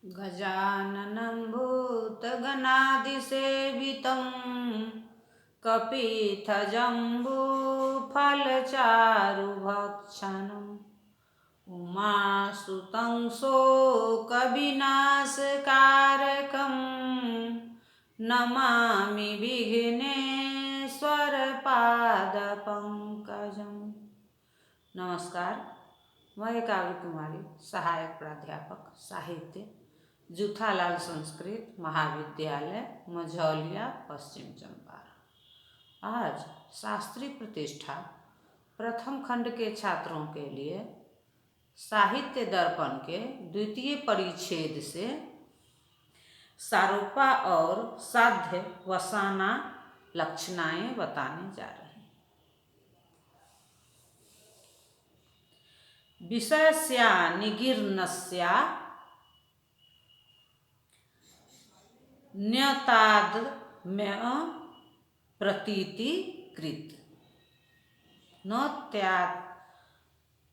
गजाननं भूतगणादिसेवितं कपित्थजम्बूफलचारुभक्षणम् उमासुतं शोकविनाशकारकं नमामि विघ्नेश्वरपादपङ्कजम्। नमस्कार, मैं काव्य कुमारी, सहायक प्राध्यापक साहित्य, जूथालाल संस्कृत महाविद्यालय, मझौलिया, पश्चिम चंपारण। आज शास्त्री प्रतिष्ठा प्रथम खंड के छात्रों के लिए साहित्य दर्पण के द्वितीय परिच्छेद से सारोपा और साध्य वसाना लक्षणाएं बताने जा रहे हैं। विषयस्या निगीर्णस्या न्यतादम्य प्रतीति कृत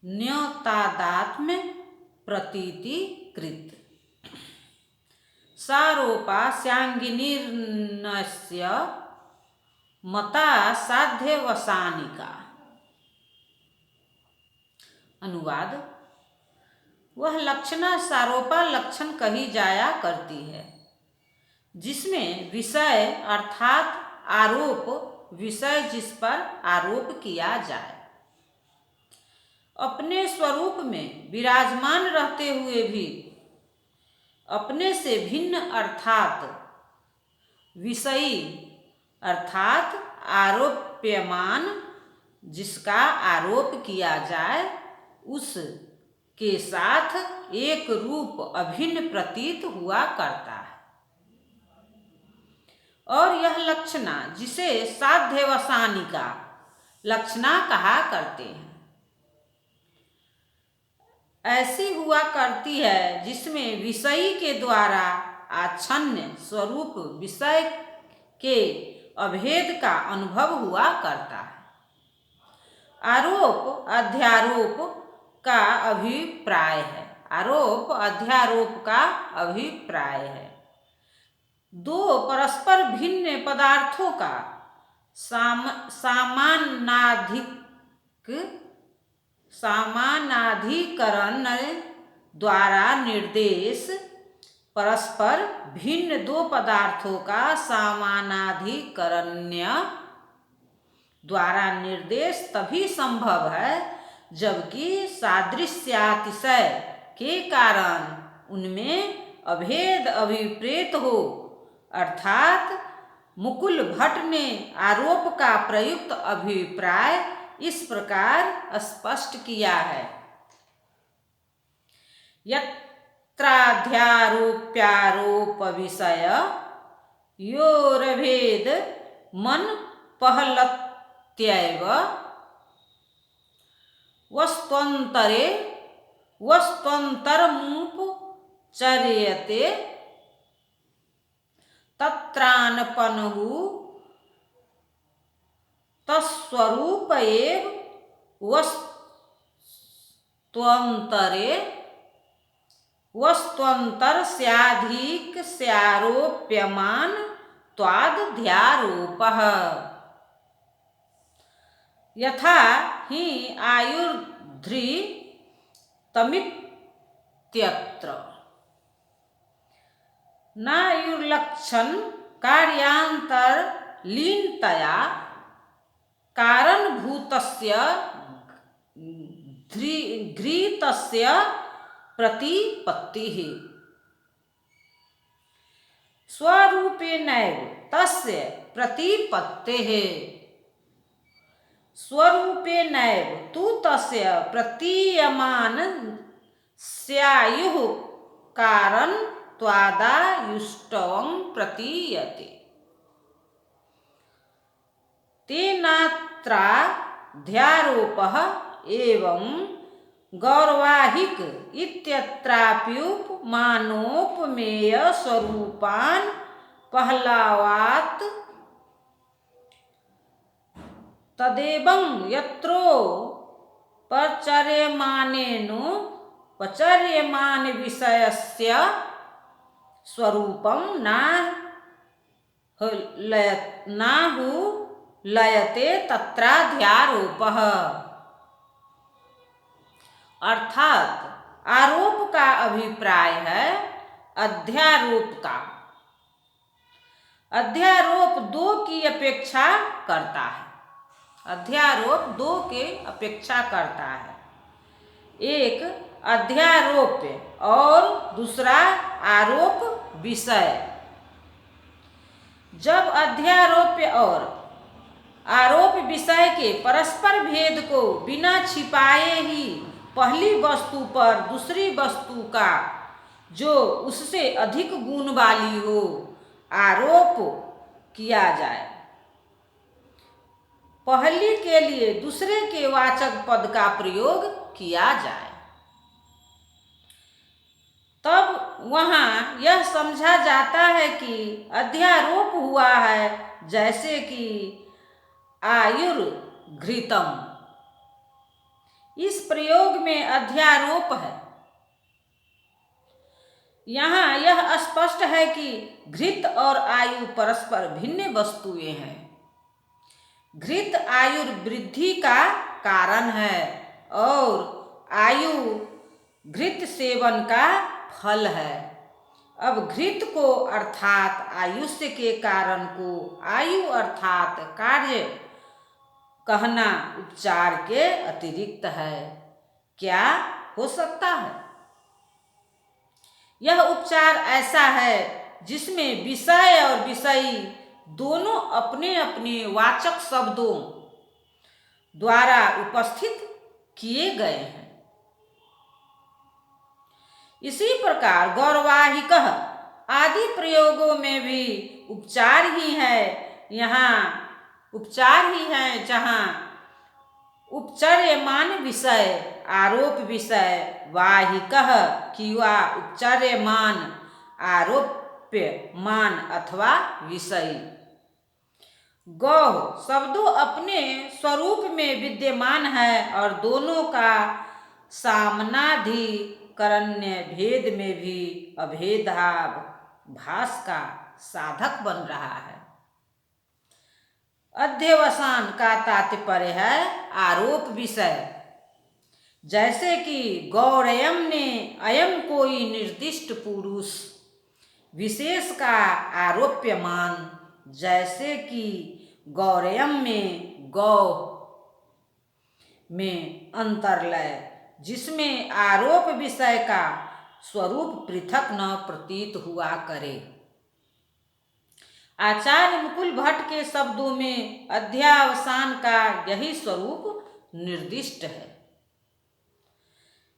न्यतादात्म्य प्रतीति कृत सारोपा स्यांगिनीर्नस्य मता साध्य वसानिका। अनुवाद: वह लक्षणा सारोपा लक्षण कही जाया करती है जिसमें विषय अर्थात आरोप, विषय जिस पर आरोप किया जाए, अपने स्वरूप में विराजमान रहते हुए भी अपने से भिन्न अर्थात विषयी अर्थात आरोप्यमान जिसका आरोप किया जाए उस के साथ एक रूप अभिन्न प्रतीत हुआ करता है। और यह लक्षणा जिसे साध्यवसानिका लक्षणा कहा करते हैं, ऐसी हुआ करती है जिसमें विषयी के द्वारा आच्छन्न स्वरूप विषय के अभेद का अनुभव हुआ करता है। आरोप अध्यारोप का अभिप्राय है। आरोप अध्यारोप का अभिप्राय है दो परस्पर भिन्न पदार्थों का समानाधिकरण द्वारा निर्देश। परस्पर भिन्न दो पदार्थों का समानाधिकरण्य द्वारा निर्देश तभी संभव है जबकि सादृश्यातिशय के कारण उनमें अभेद अभिप्रेत हो, अर्थात मुकुल भट्ट ने आरोप का प्रयुक्त अभिप्राय इस प्रकार स्पष्ट किया है: यत्राध्यारोप्यारोप विषय योरभेद मन पहलत्यैव वस्त्वन्तरे वस्त्वन्तरमुपचर्यते तत्रानपनुः तत्स्वरूप एव वस्त्वन्तर स्याधिक स्यारोप्यमान त्वादध्यारोपः। यथा हि आयुर्धृतमित्यत्र नायुर्लक्षण कार्यान्तरलीनतया कारणभूतस्य घृतस्य प्रतिपत्तिः स्वरूपेणैव तस्य प्रतिपत्तेः स्वरूपेणैव तु तस्य प्रतीयमानस्यायुः कारणत्वादायुष्टवं प्रतीयते। तेनात्राध्यारोपः एवं गौरवाहिक इत्यत्राप्युपमानोपमेय स्वरूपान् पहलावात् तदेवं यत्रो पचर्यमानेनो पचर्यमान विषयस्य स्वरूपम नाहु लयते तत्राध्यारोपः। अर्थात आरोप का अभिप्राय है अध्यारोप का। अध्यारोप दो की अपेक्षा करता है। अध्यारोप दो के अपेक्षा करता है। एक अध्यारोप्य और दूसरा आरोप विषय। जब अध्यारोप्य और आरोप विषय के परस्पर भेद को बिना छिपाए ही पहली वस्तु पर दूसरी वस्तु का जो उससे अधिक गुण वाली हो आरोप किया जाए, पहली के लिए दूसरे के वाचक पद का प्रयोग किया जाए, तब वहाँ यह समझा जाता है कि अध्यारोप हुआ है, जैसे कि आयुर्घृतम। इस प्रयोग में अध्यारोप है। यहाँ यह स्पष्ट है कि घृत और आयु परस्पर भिन्न वस्तुएं हैं। घृत आयुर्वृद्धि का कारण है और आयु घृत सेवन का फल है। अब घृत को अर्थात आयुष्य के कारण को आयु अर्थात कार्य कहना उपचार के अतिरिक्त है। क्या हो सकता है? यह उपचार ऐसा है जिसमें विषय और विषयी दोनों अपने अपने वाचक शब्दों द्वारा उपस्थित किए गए हैं। इसी प्रकार गौरवाहिक आदि प्रयोगों में भी उपचार ही है। यहाँ उपचार ही है जहाँ उपचर्यमान विषय आरोप विषय वाहिक किंवा उपचर्यमान आरोप्यमान अथवा विषयी। गौ शब्दों अपने स्वरूप में विद्यमान है और दोनों का सामनाधिकरण्य भेद में भी अभेदाभास का साधक बन रहा है। अध्यवसान का तात्पर्य है आरोप विषय। जैसे कि गौरयम ने अयम कोई निर्दिष्ट पुरुष विशेष का आरोप्य मान, जैसे कि गौरयम में गौ में अंतर्लय जिसमें आरोप विषय का स्वरूप पृथक न प्रतीत हुआ करे। आचार्य मुकुल भट्ट के शब्दों में अध्यावसान का यही स्वरूप निर्दिष्ट है।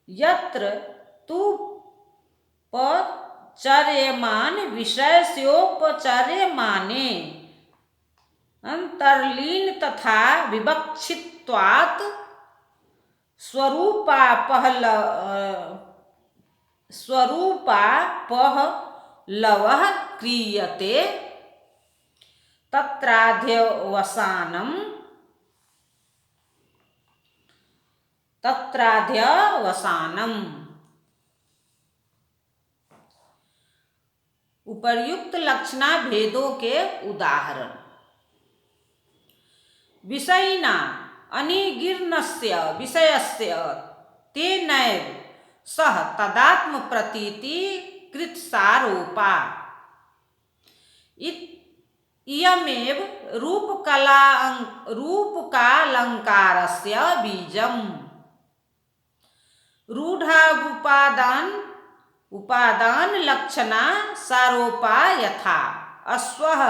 यत्र तु पचर्यमान विषयस्योपचर्यमाने अंतर्लीन तथा विवक्षित्वात् स्वरूपापहलवः क्रियते तत्राध्यवसानम। उपर्युक्त लक्षणा भेदों के उदाहरण। विषयिना अनिगीर्णस्य विषयस्य तेनैव सह तदात्म प्रतीति कृतसारोपा। इयमेव रूपकालंकारस्य बीजम्। रूढ़ागुपादान लक्षणा सारोपा यथा अश्वः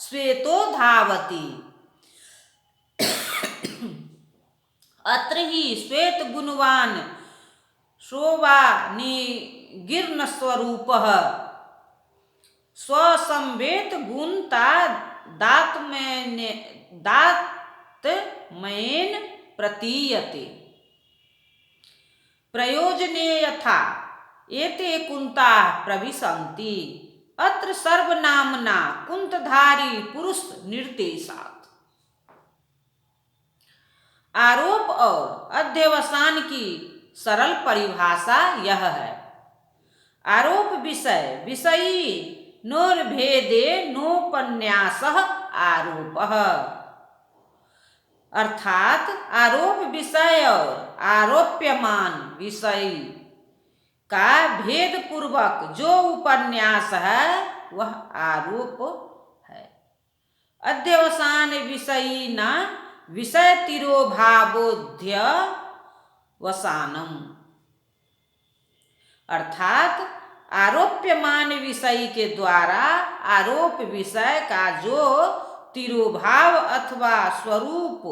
श्वेतो धावति। अत्र ही श्वेत गुणवान शोभानिगीर्ण स्वरूपः स्वसंवेत गुणता दातमयेन प्रतीयते। प्रयोजने यथा एते कुंता प्रविशन्ति। अत्र सर्वनामना कुंतधारी पुरुष निर्देशात्। आरोप और अध्यवसान की सरल परिभाषा यह है। आरोप विषय विषयी नोर्भेदे नोपन्यासः आरोपः। अर्थात आरोप विषय और आरोप्यमान विषय का भेद पूर्वक जो उपन्यास है वह आरोप है। अध्यवसान विषयी न विषय तिरोभावोध्य वसानम। अर्थात आरोप्यमान विषय के द्वारा आरोप विषय का जो तिरोभाव अथवा स्वरूप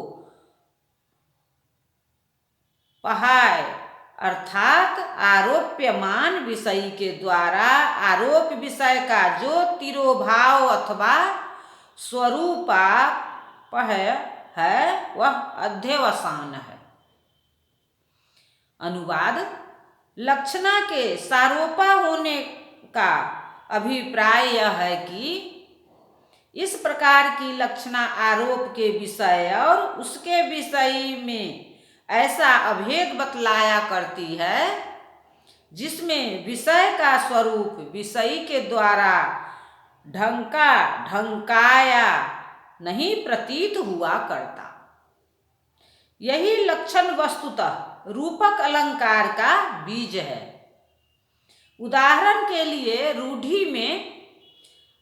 पहाय, अर्थात आरोप्यमान विषय के द्वारा आरोप विषय का जो तिरोभाव अथवा स्वरूप है वह अध्यवसान है। अनुवाद। लक्षणा के सारोपा होने का अभिप्राय यह है कि इस प्रकार की लक्षणा आरोप के विषय और उसके विषय में ऐसा अभेद बतलाया करती है जिसमें विषय का स्वरूप विषय के द्वारा ढंकाया नहीं प्रतीत हुआ करता। यही लक्षण वस्तुतः रूपक अलंकार का बीज है। उदाहरण के लिए रूढ़ि में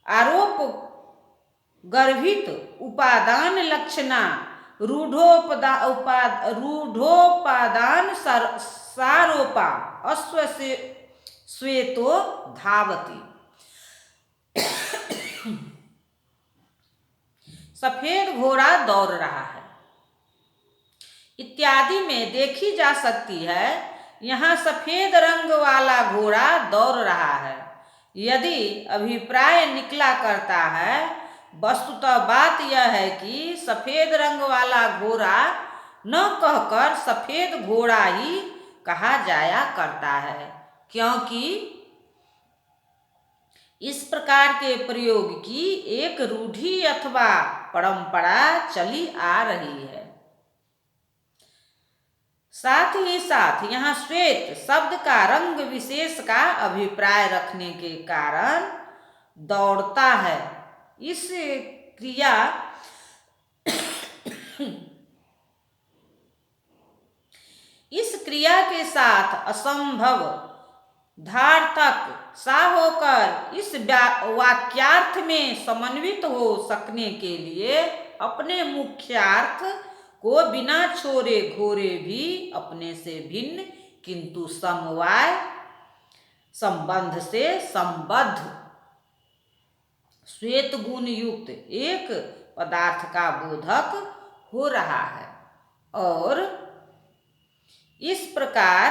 आरोप गर्भित उपादान लक्षणा रूढ़ोपादान सारोपा अश्व श्वेतो धावती। सफेद घोड़ा दौड़ रहा है इत्यादि में देखी जा सकती है। यहाँ सफेद रंग वाला घोड़ा दौड़ रहा है यदि अभिप्राय निकला करता है। वस्तुतः बात यह है कि सफेद रंग वाला घोड़ा न कहकर सफेद घोड़ा ही कहा जाया करता है, क्योंकि इस प्रकार के प्रयोग की एक रूढ़ि अथवा परंपरा चली आ रही है। साथ ही साथ यहाँ श्वेत शब्द का रंग विशेष का अभिप्राय रखने के कारण दौड़ता है इस क्रिया के साथ असंभव धार्थक सा होकर इस वाक्यार्थ में समन्वित हो सकने के लिए अपने मुख्यार्थ को बिना छोड़े घोरे भी अपने से भिन्न किंतु समवाय संबंध से संबद्ध श्वेत गुण युक्त एक पदार्थ का बोधक हो रहा है। और इस प्रकार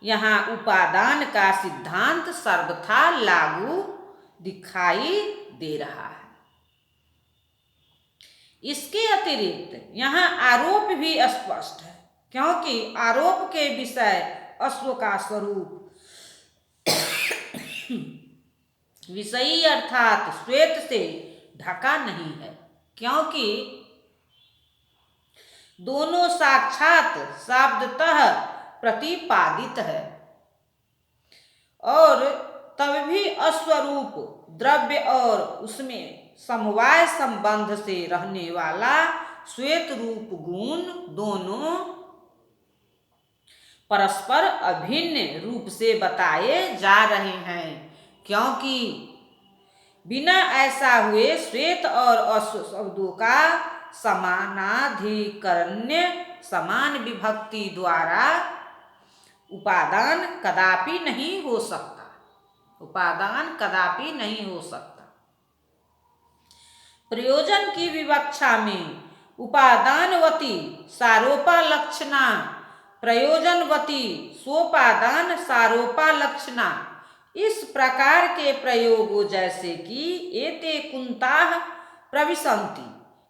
यहाँ उपादान का सिद्धांत सर्वथा लागू दिखाई दे रहा है। इसके अतिरिक्त यहाँ आरोप भी स्पष्ट है, क्योंकि आरोप के विषय अश्व का स्वरूप विषयी अर्थात श्वेत से ढका नहीं है, क्योंकि दोनों साक्षात शब्दतः प्रतिपादित है और तब भी अस्वरूप द्रव्य और उसमें समवाय संबंध से रहने वाला श्वेत रूप गुण दोनों परस्पर अभिन्न रूप से बताए जा रहे हैं, क्योंकि बिना ऐसा हुए श्वेत और अश्व शब्दों का समानाधिकरण्य समान विभक्ति द्वारा उपादान कदापि नहीं हो सकता। प्रयोजन की विवक्षा में उपादानवती सारोपा लक्षणा प्रयोजनवती सोपादान सारोपा लक्षणा इस प्रकार के प्रयोगों जैसे कि एते कुंताः प्रविशन्ति,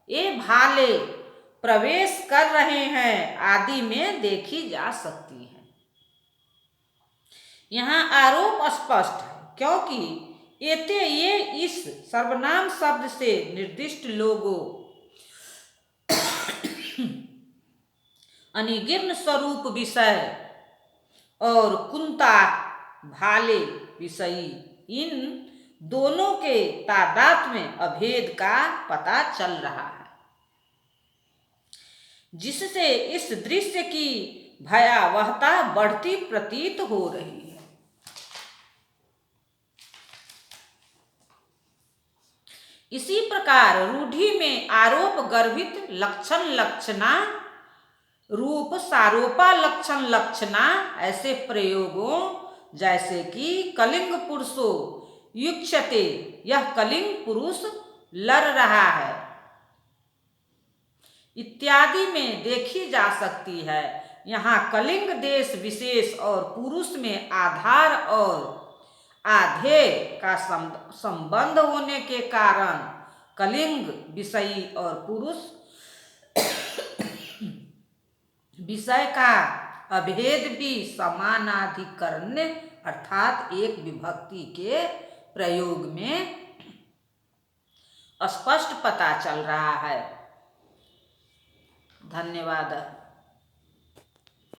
ये भाले प्रवेश कर रहे हैं आदि में देखी जा सकती है। यहाँ आरोप स्पष्ट है, क्योंकि एते ये इस सर्वनाम शब्द से निर्दिष्ट लोगों अनिर्गुण स्वरूप विषय और कुंता भाले विषयी, इन दोनों के तादाद में अभेद का पता चल रहा है, जिससे इस दृश्य की भयावहता बढ़ती प्रतीत हो रही है। इसी प्रकार रूढ़ि में आरोप गर्भित लक्षण लक्षणा, रूप सारोपा लक्षण लक्षणा ऐसे प्रयोगों जैसे कि कलिंग पुरुषो युक्षते, यह कलिंग पुरुष लड़ रहा है, इत्यादि में देखी जा सकती है। यहाँ कलिंग देश विशेष और पुरुष में आधार और आधेय का संबंध होने के कारण कलिंग विषयी और पुरुष विषय का अभेद भी समानाधिकरण्य अर्थात एक विभक्ति के प्रयोग में स्पष्ट पता चल रहा है। धन्यवाद।